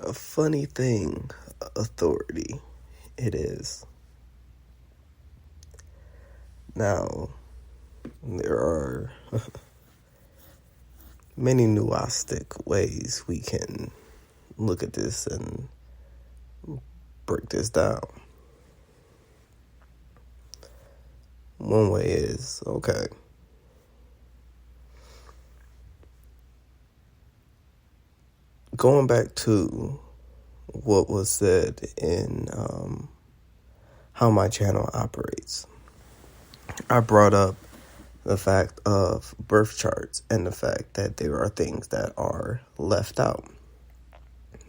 a funny thing, authority. It is. Now, there are many nuanced ways we can look at this and break this down. One way is, okay, going back to what was said in how my channel operates. I brought up the fact of birth charts and the fact that there are things that are left out.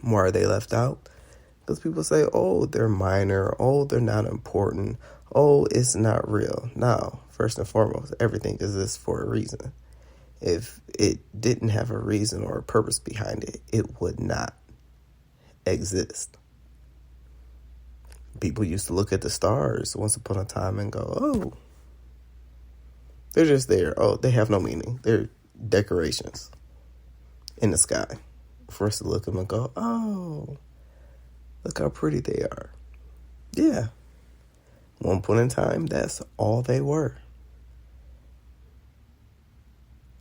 Why are they left out? Because people say, oh, they're minor, oh, they're not important, oh, it's not real. Now, first and foremost, everything exists for a reason. If it didn't have a reason or a purpose behind it, it would not exist. People used to look at the stars once upon a time and go, oh, they're just there. Oh, they have no meaning. They're decorations in the sky. For us to look at them and go, oh, look how pretty they are. Yeah. One point in time, that's all they were.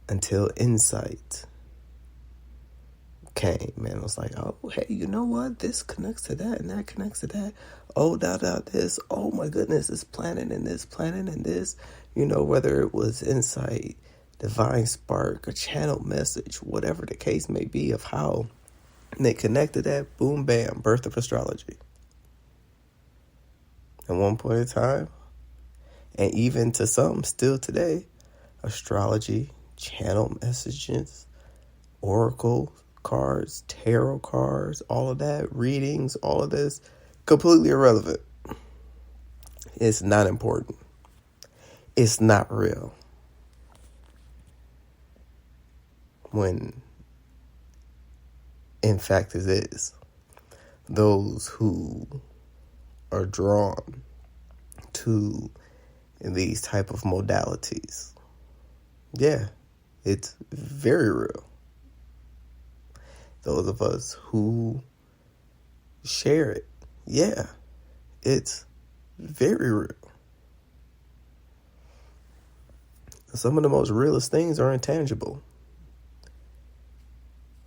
Until insight came and it was like, oh, hey, you know what? This connects to that and that connects to that. Oh, this. Oh, my goodness, this planet and this planet and this. You know, whether it was insight, divine spark, a channel message, whatever the case may be of how they connected that, boom, bam, birth of astrology. At one point in time, and even to some still today, astrology, channel messages, oracle cards, tarot cards, all of that, readings, all of this, completely irrelevant. It's not important. It's not real. When, in fact, it is. Those who are drawn to these type of modalities, yeah, it's very real. Those of us who share it, yeah, it's very real. Some of the most realest things are intangible.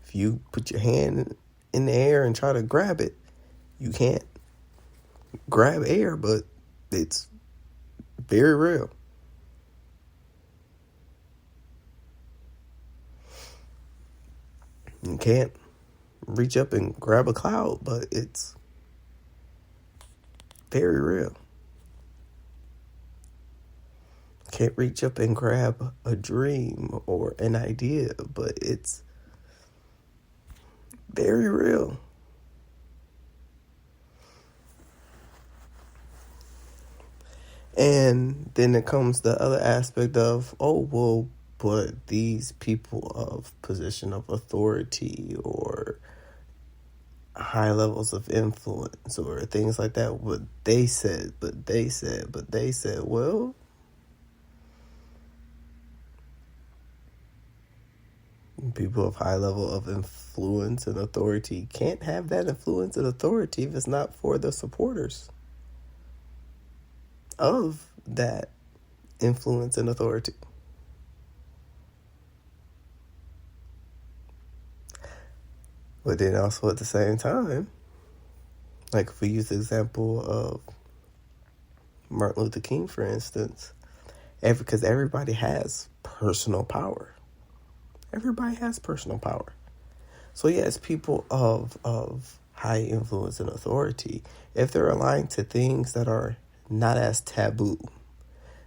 If you put your hand in the air and try to grab it, you can't grab air, but it's very real. You can't reach up and grab a cloud, but it's very real. Can't reach up and grab a dream or an idea, but it's very real. And then it comes the other aspect of, oh, well, but these people of position of authority or high levels of influence or things like that, but they said, well, people of high level of influence and authority can't have that influence and authority if it's not for the supporters of that influence and authority. But then also at the same time, like if we use the example of Martin Luther King, for instance, because everybody has personal power. Everybody has personal power. So yes, people of high influence and authority, if they're aligned to things that are not as taboo,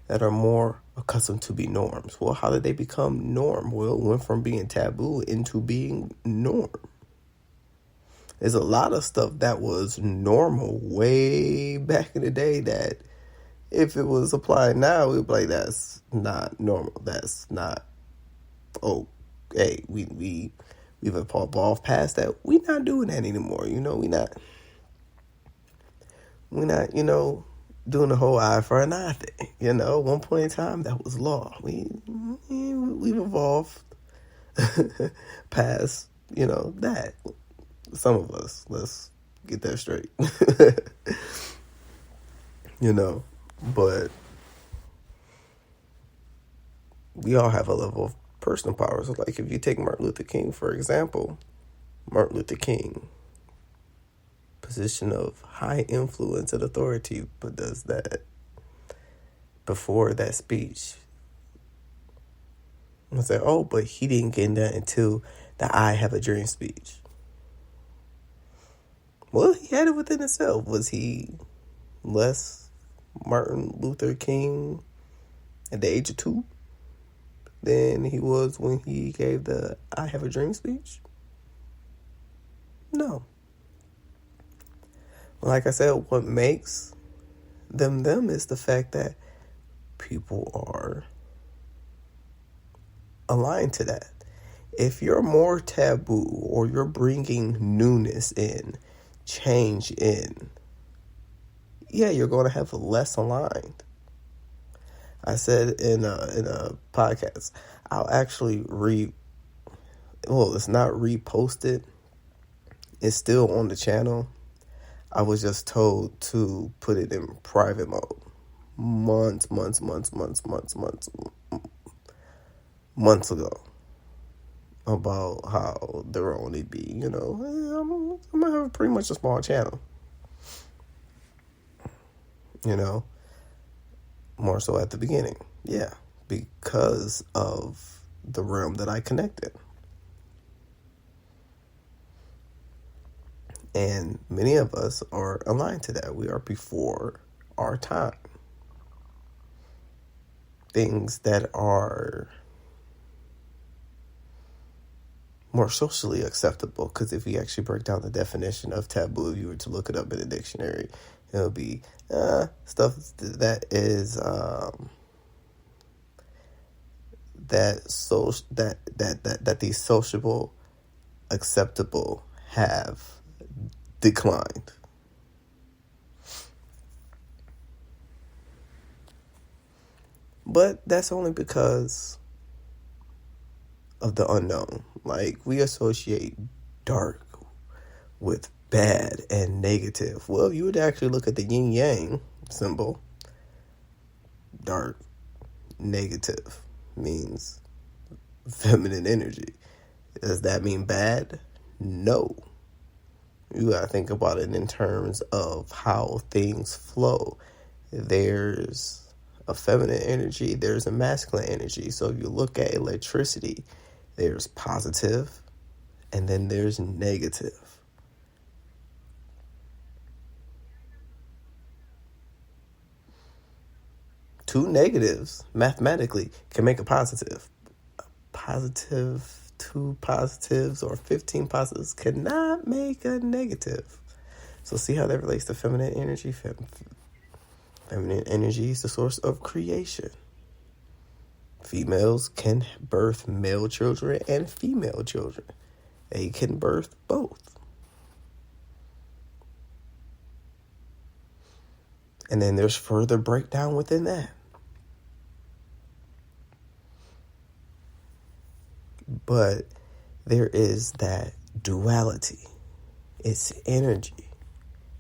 that are more accustomed to be norms. Well, how did they become norm? Well, it went from being taboo into being norm. There's a lot of stuff that was normal way back in the day that if it was applied now, we'd be like, that's not normal. That's not, oh, hey, we've evolved past that. We're not doing that anymore. You know, we're not, doing the whole eye for an eye thing. You know, at one point in time, that was law. We've evolved past, that. Some of us. Let's get that straight. But we all have a level of personal power. So, like, if you take Martin Luther King, for example, Martin Luther King, position of high influence and authority, but does that before that speech. I say, oh, but he didn't get that until the I Have a Dream speech. Well, he had it within himself. Was he less Martin Luther King at the age of 2 than he was when he gave the I Have a Dream speech? No. Like I said, what makes them is the fact that people are aligned to that. If you're more taboo or you're bringing newness in, change in, yeah, you're going to have less aligned. I said in a podcast, I'll actually it's not reposted. It's still on the channel. I was just told to put it in private mode. Months ago. About how there will only be, I'm gonna have pretty much a small channel. More so at the beginning. Yeah, because of the realm that I connected. And many of us are aligned to that. We are before our time. Things that are more socially acceptable, because if you actually break down the definition of taboo, if you were to look it up in the dictionary, it'll be stuff that is that the sociable acceptable have declined. But that's only because of the unknown. Like, we associate dark with bad and negative. Well, if you would actually look at the yin yang symbol, dark, negative means feminine energy. Does that mean bad? No. You gotta think about it in terms of how things flow. There's a feminine energy, there's a masculine energy. So if you look at electricity, there's positive and then there's negative. Two negatives mathematically can make a positive. Two positives or 15 positives cannot make a negative. So see how that relates to feminine energy? Feminine energy is the source of creation. Females can birth male children and female children. They can birth both. And then there's further breakdown within that. But there is that duality. It's energy.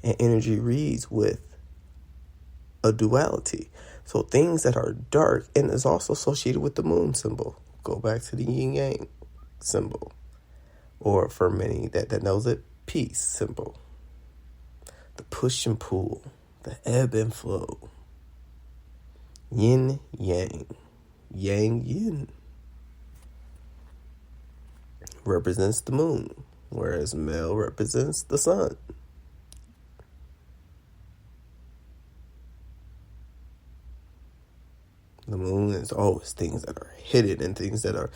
And energy reads with a duality. So things that are dark, and is also associated with the moon symbol. Go back to the yin yang symbol. Or for many that knows it, peace symbol. The push and pull. The ebb and flow. Yin yang. Yang yin. Represents the moon, whereas male represents the sun. The moon is always things that are hidden and things that are,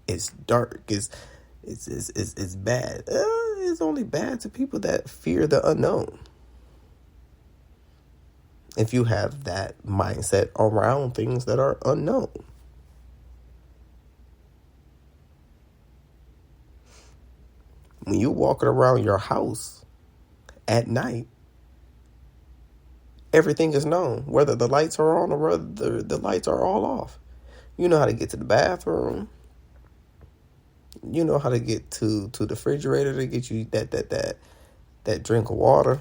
it's dark, it's bad. It's only bad to people that fear the unknown. If you have that mindset around things that are unknown. When you're walking around your house at night, everything is known, whether the lights are on or whether the lights are all off. You know how to get to the bathroom. You know how to get to the refrigerator to get you that drink of water.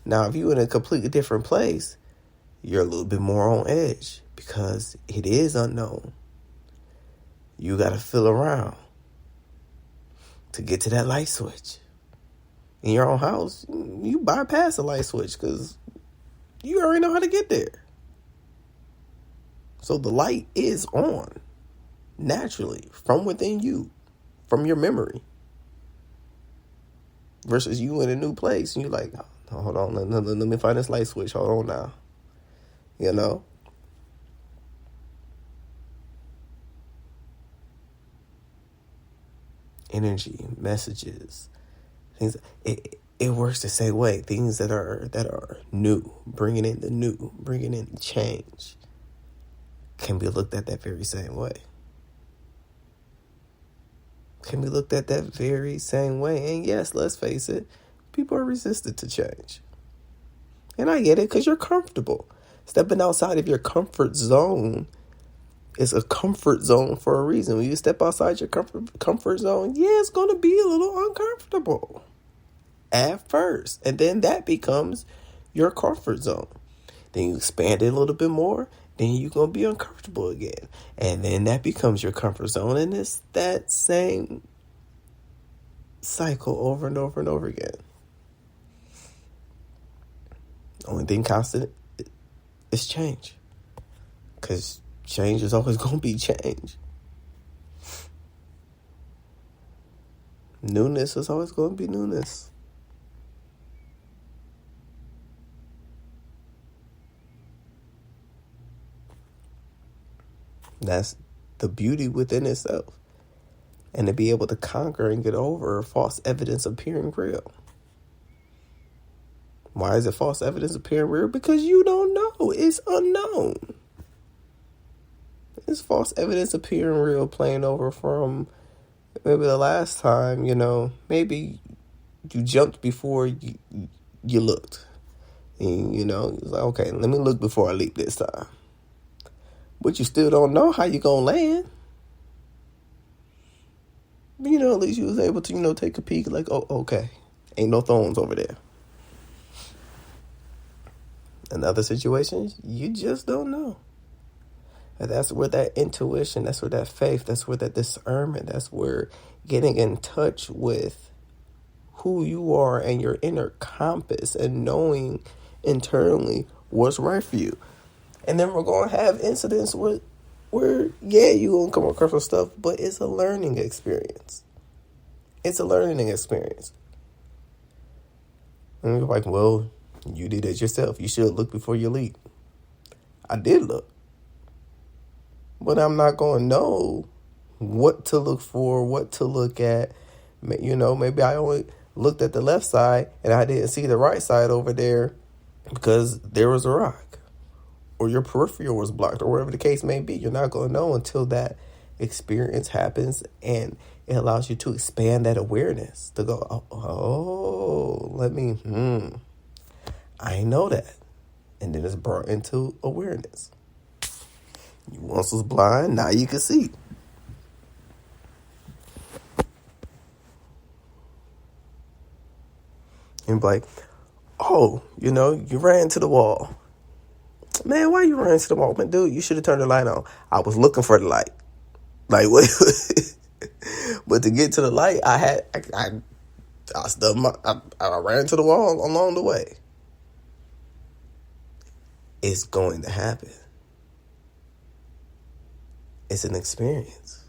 Now, if you're in a completely different place, you're a little bit more on edge because it is unknown. You got to feel around to get to that light switch. In your own house, you bypass the light switch because you already know how to get there. So the light is on naturally from within you, from your memory. Versus you in a new place and you're like, oh, hold on, let me find this light switch. Hold on now. You know? Energy, messages, things. It works the same way. Things that are new, bringing in the new, bringing in change, can be looked at that very same way. Can be looked at that very same way. And yes, let's face it, people are resistant to change. And I get it because you're comfortable. Stepping outside of your comfort zone is a comfort zone for a reason. When you step outside your comfort zone, yeah, it's going to be a little uncomfortable at first. And then that becomes your comfort zone. Then you expand it a little bit more. Then you're going to be uncomfortable again. And then that becomes your comfort zone. And it's that same cycle over and over and over again. The only thing constant is change. Because change is always going to be change. Newness is always going to be newness. That's the beauty within itself. And to be able to conquer and get over false evidence appearing real. Why is it false evidence appearing real? Because you don't know. It's unknown. It's false evidence appearing real playing over from maybe the last time, maybe you jumped before you looked. And, it's like, okay, let me look before I leap this time. But you still don't know how you're going to land. But, at least you was able to, take a peek like, oh, okay, ain't no thorns over there. In other situations, you just don't know. And that's where that intuition, that's where that faith, that's where that discernment, that's where getting in touch with who you are and your inner compass and knowing internally what's right for you. And then we're going to have incidents where you're going to come across some stuff, but it's a learning experience. It's a learning experience. And you're like, well, you did it yourself. You should look before you leap. I did look. But I'm not going to know what to look for, what to look at. Maybe I only looked at the left side and I didn't see the right side over there because there was a rock or your peripheral was blocked or whatever the case may be. You're not going to know until that experience happens, and it allows you to expand that awareness to go, I ain't know that. And then it's brought into awareness. You once was blind, now you can see. And be like, you ran into the wall. Man, why you ran into the wall? Man, dude, you should have turned the light on. I was looking for the light. Like, what? But to get to the light, I ran into the wall along the way. It's going to happen. It's an experience.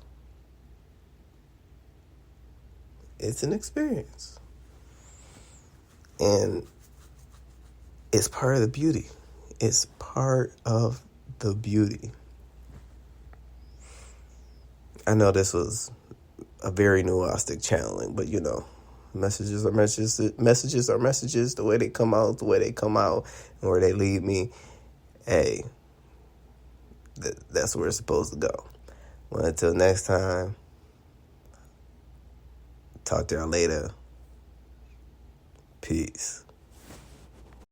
It's an experience. And it's part of the beauty. It's part of the beauty. I know this was a very nuanced channeling, but messages are messages. The way they come out, and where they lead me, hey, that's where it's supposed to go. Well, until next time, talk to y'all later. Peace.